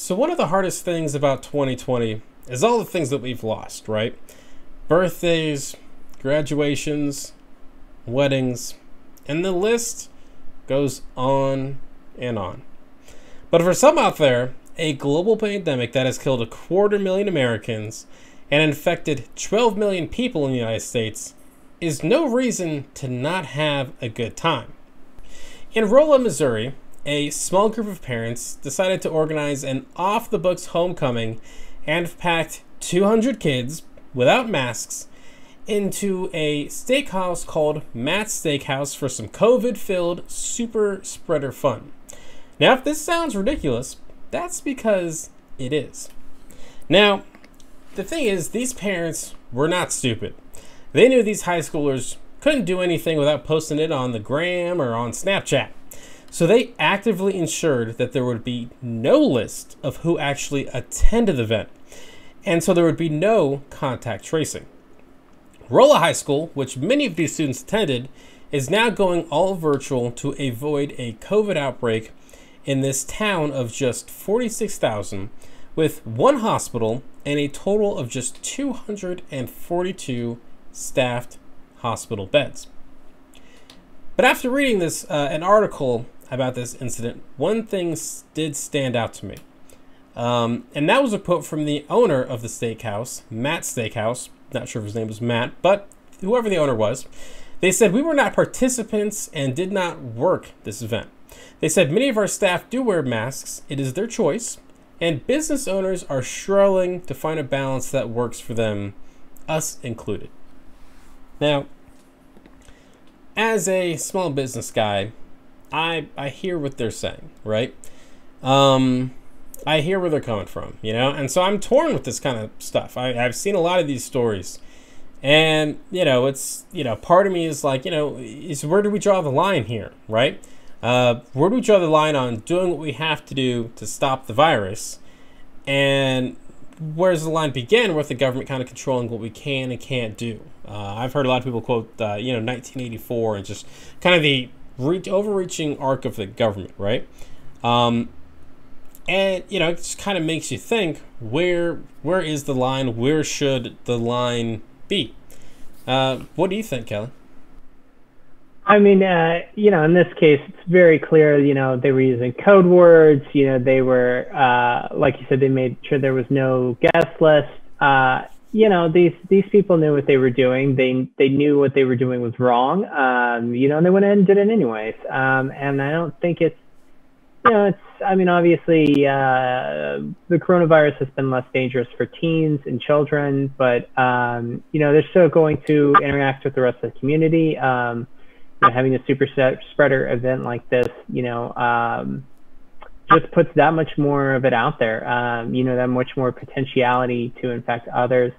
So one of the hardest things about 2020 is all the things that we've lost, right? Birthdays, graduations, weddings, and the list goes on and on. But for some out there, a global pandemic that has killed 250,000 Americans and infected 12 million people in the United States is no reason to not have a good time. In Rolla, Missouri, a small group of parents decided to organize an off-the-books homecoming and packed 200 kids without masks into a steakhouse called Matt's Steakhouse for some COVID-filled super spreader fun. Now, if this sounds ridiculous, that's because it is. Now, the thing is, these parents were not stupid. They knew these high schoolers couldn't do anything without posting it on the gram or on Snapchat. So they actively ensured that there would be no list of who actually attended the event. And so there would be no contact tracing. Rolla High School, which many of these students attended, is now going all virtual to avoid a COVID outbreak in this town of just 46,000, with one hospital and a total of just 242 staffed hospital beds. But after reading this, an article about this incident, one thing did stand out to me. And that was a quote from the owner of the steakhouse, Matt's Steakhouse. Not sure if his name was Matt, but whoever the owner was. They said, "We were not participants and did not work this event." They said, "Many of our staff do wear masks. It is their choice. And business owners are struggling to find a balance that works for them, us included." Now, as a small business guy, I hear what they're saying, right? I hear where they're coming from, you know? And so I'm torn with this kind of stuff. I've seen a lot of these stories. And, it's, part of me is like, is where do we draw the line here, right? Where do we draw the line on doing what we have to do to stop the virus? And where's the line begin with the government kind of controlling what we can and can't do? I've heard a lot of people quote, 1984 and just kind of the overreaching arc of the government, right? And, it just kind of makes you think, where is the line? Where should the line be? What do you think, Kelly? I mean, in this case, it's very clear, they were using code words, they were, like you said, they made sure there was no guest list. These people knew what they were doing. They knew what they were doing was wrong, and they went ahead and did it anyways. And I don't think obviously, the coronavirus has been less dangerous for teens and children, but, they're still going to interact with the rest of the community. Having a super spreader event like this, just puts that much more of it out there, that much more potentiality to infect others.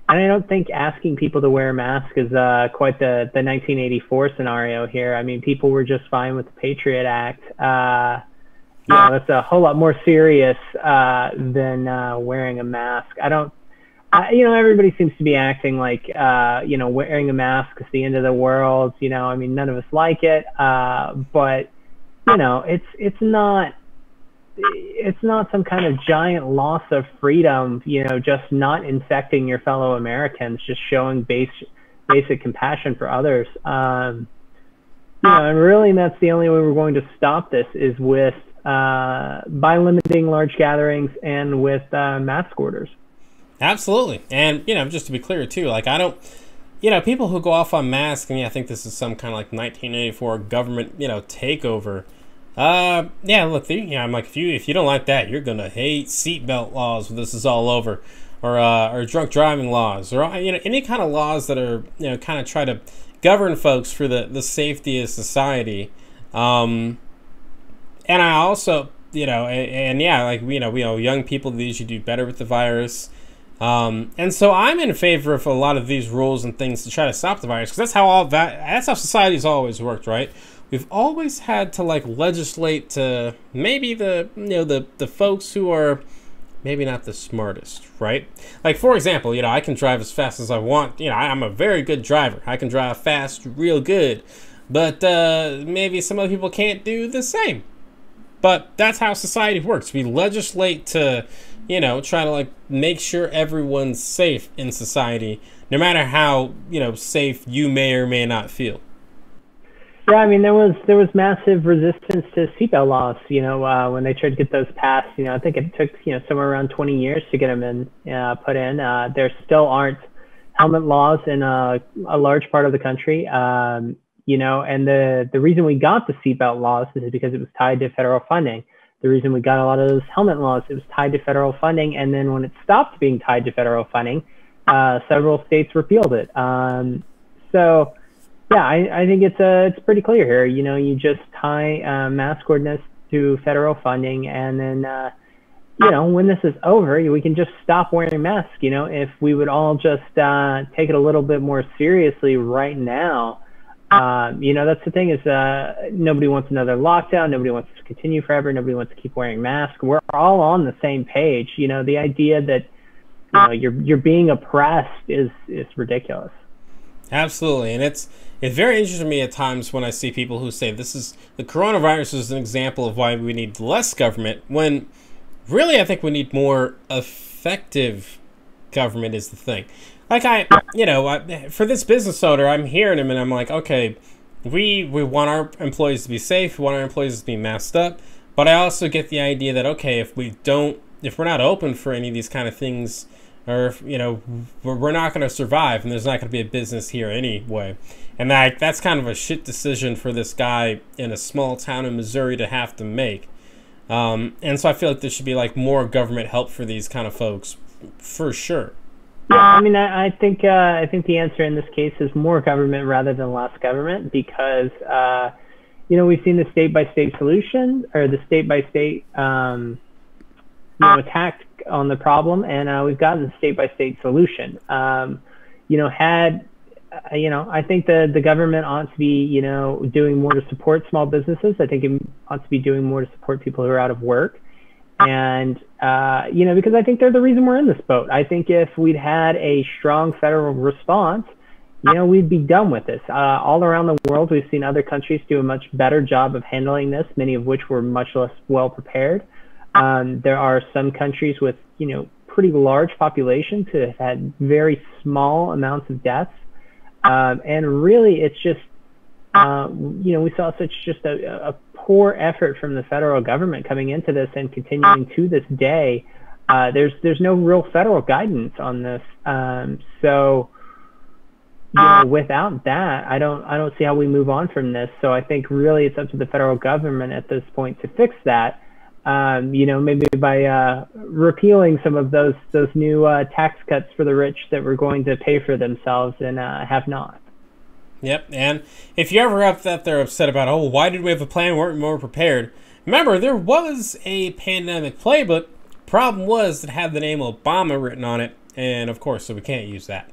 And I don't think asking people to wear a mask is quite the 1984 scenario here. I mean, people were just fine with the Patriot Act. That's a whole lot more serious than wearing a mask. Everybody seems to be acting like, wearing a mask is the end of the world. None of us like it. But, it's not some kind of giant loss of freedom, just not infecting your fellow Americans, just showing basic compassion for others. And really that's the only way we're going to stop this is with, by limiting large gatherings and with mask orders. Absolutely. And, just to be clear too, like I don't, people who go off on masks, and I think this is some kind of like 1984 government, takeover. Look, I'm like, if you don't like that, you're going to hate seatbelt laws when this is all over, or drunk driving laws, or, any kind of laws that are, kind of try to govern folks for the safety of society. And I also, young people, they usually do better with the virus. And so I'm in favor of a lot of these rules and things to try to stop the virus, because that's how society's always worked, right? We've always had to legislate to maybe the folks who are maybe not the smartest, right? Like, for example, I can drive as fast as I want. I'm a very good driver. I can drive fast real good, but maybe some other people can't do the same. But that's how society works. We legislate to, you know, try to like make sure everyone's safe in society, no matter how, you know, safe you may or may not feel. Yeah, I mean, there was massive resistance to seatbelt laws. You know, when they tried to get those passed. You know, I think it took somewhere around 20 years to get them put in. There still aren't helmet laws in a large part of the country. You know, and the reason we got the seatbelt laws is because it was tied to federal funding. The reason we got a lot of those helmet laws, it was tied to federal funding, and then when it stopped being tied to federal funding, several states repealed it. So. Yeah, I think it's pretty clear here. You know, you just tie mask ordinance to federal funding, and then you know, when this is over, we can just stop wearing masks. You know, if we would all just take it a little bit more seriously right now. You know, that's the thing is nobody wants another lockdown. Nobody wants to continue forever. Nobody wants to keep wearing masks. We're all on the same page. You know, the idea that you're being oppressed is ridiculous. Absolutely, and it's very interesting to me at times when I see people who say this is the coronavirus is an example of why we need less government, when really I think we need more effective government is the thing. Like for this business owner, I'm hearing him and I'm like, okay, we want our employees to be safe, we want our employees to be masked up, but I also get the idea that, okay, if we're not open for any of these kind of things, or if, you know, we're not going to survive, and there's not going to be a business here anyway. And that's kind of a shit decision for this guy in a small town in Missouri to have to make. And so I feel like there should be like more government help for these kind of folks, for sure. Yeah, I mean, I think the answer in this case is more government rather than less government, because you know, we've seen the state-by-state solution, or the state-by-state attack on the problem, and we've gotten the state-by-state solution. You know, I think the government ought to be, you know, doing more to support small businesses. I think it ought to be doing more to support people who are out of work. And, you know, because I think they're the reason we're in this boat. I think if we'd had a strong federal response, you know, we'd be done with this. All around the world, we've seen other countries do a much better job of handling this, many of which were much less well prepared. There are some countries with, you know, pretty large populations who have had very small amounts of deaths. And really, it's just, you know, we saw such just a poor effort from the federal government coming into this and continuing to this day. There's no real federal guidance on this. So, you know, without that, I don't see how we move on from this. So I think really it's up to the federal government at this point to fix that. You know, maybe by repealing some of those new tax cuts for the rich that were going to pay for themselves and have not. Yep, and if you're ever up that they're upset about, oh, why did we have a plan? Weren't we more prepared? Remember, there was a pandemic playbook. Problem was it had the name Obama written on it, and of course, so we can't use that.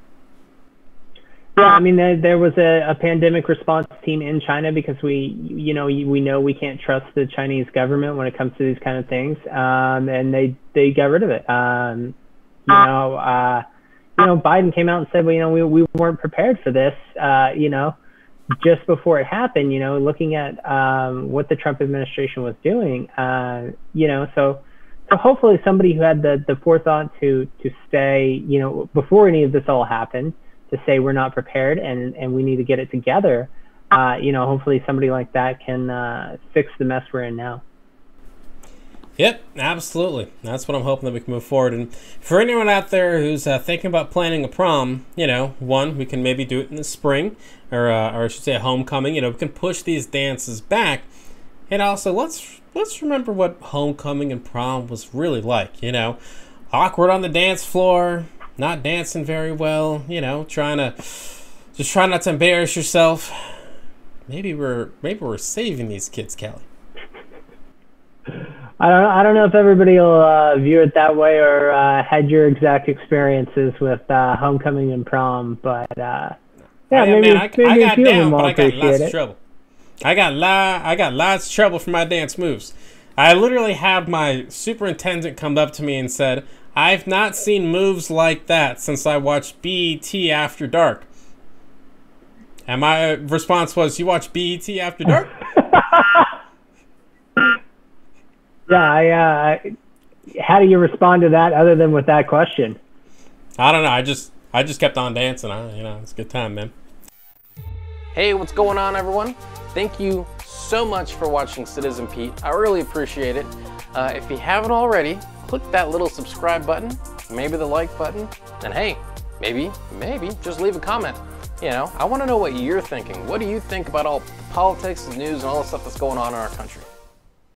Yeah, I mean, there was a pandemic response team in China because we know we can't trust the Chinese government when it comes to these kind of things, and they got rid of it. You know, Biden came out and said, well, you know, we weren't prepared for this. You know, just before it happened, you know, looking at what the Trump administration was doing, you know, so hopefully somebody who had the forethought to stay, you know, before any of this all happened, to say we're not prepared and we need to get it together, you know, hopefully somebody like that can fix the mess we're in now. Yep, absolutely. That's what I'm hoping that we can move forward. And for anyone out there who's thinking about planning a prom, you know, one, we can maybe do it in the spring, or I should say a homecoming. You know, we can push these dances back. And also, let's remember what homecoming and prom was really like, you know. Awkward on the dance floor, not dancing very well, you know, try not to embarrass yourself. Maybe we're saving these kids, Kelly. I don't know if everybody will view it that way or had your exact experiences with homecoming and prom, but yeah, maybe I got down, but I got lots of it. trouble. I got lots of trouble for my dance moves. I literally had my superintendent come up to me and said, "I've not seen moves like that since I watched BET After Dark." And my response was, "You watch BET After Dark?" Yeah, how do you respond to that other than with that question? I don't know. I just kept on dancing. It's a good time, man. Hey, what's going on, everyone? Thank you so much for watching Citizen Pete. I really appreciate it. If you haven't already, click that little subscribe button, maybe the like button, and hey, maybe just leave a comment. I want to know what you're thinking. What do you think about all the politics and news and all the stuff that's going on in our country?